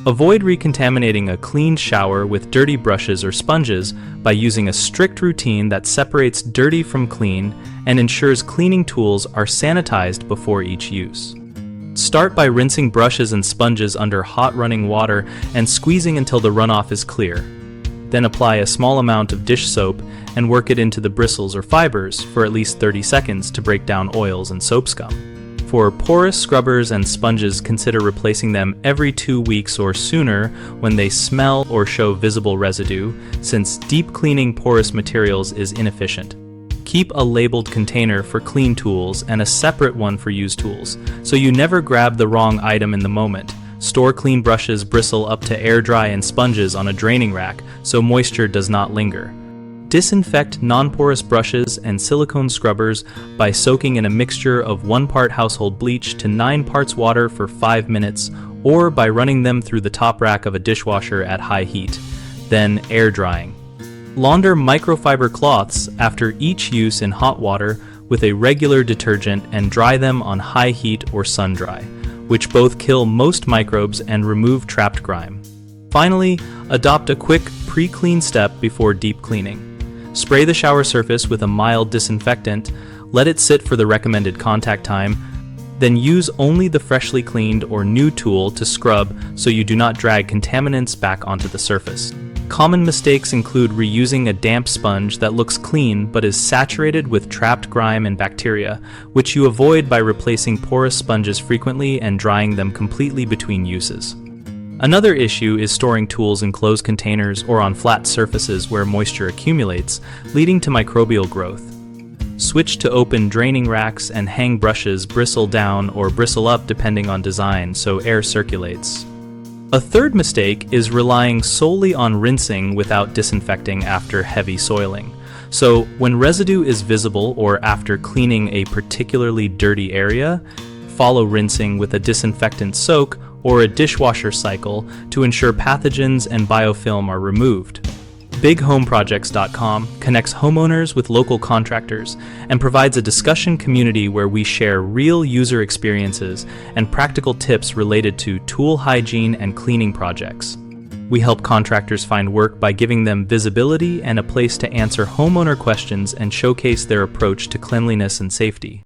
Avoid recontaminating a clean shower with dirty brushes or sponges by using a strict routine that separates dirty from clean and ensures cleaning tools are sanitized before each use. Start by rinsing brushes and sponges under hot running water and squeezing until the runoff is clear. Then apply a small amount of dish soap and work it into the bristles or fibers for at least 30 seconds to break down oils and soap scum. For porous scrubbers and sponges, consider replacing them every 2 weeks or sooner when they smell or show visible residue, since deep cleaning porous materials is inefficient. Keep a labeled container for clean tools and a separate one for used tools, so you never grab the wrong item in the moment. Store clean brushes bristle up to air dry and sponges on a draining rack so moisture does not linger. Disinfect non-porous brushes and silicone scrubbers by soaking in a mixture of 1 part household bleach to 9 parts water for 5 minutes, or by running them through the top rack of a dishwasher at high heat, then air drying. Launder microfiber cloths after each use in hot water with a regular detergent and dry them on high heat or sun dry, which both kill most microbes and remove trapped grime. Finally, adopt a quick pre-clean step before deep cleaning. Spray the shower surface with a mild disinfectant, let it sit for the recommended contact time, then use only the freshly cleaned or new tool to scrub so you do not drag contaminants back onto the surface. Common mistakes include reusing a damp sponge that looks clean but is saturated with trapped grime and bacteria, which you avoid by replacing porous sponges frequently and drying them completely between uses. Another issue is storing tools in closed containers or on flat surfaces where moisture accumulates, leading to microbial growth. Switch to open draining racks and hang brushes bristle down or bristle up depending on design so air circulates. A third mistake is relying solely on rinsing without disinfecting after heavy soiling. So when residue is visible or after cleaning a particularly dirty area, follow rinsing with a disinfectant soak or a dishwasher cycle to ensure pathogens and biofilm are removed. BigHomeProjects.com connects homeowners with local contractors and provides a discussion community where we share real user experiences and practical tips related to tool hygiene and cleaning projects. We help contractors find work by giving them visibility and a place to answer homeowner questions and showcase their approach to cleanliness and safety.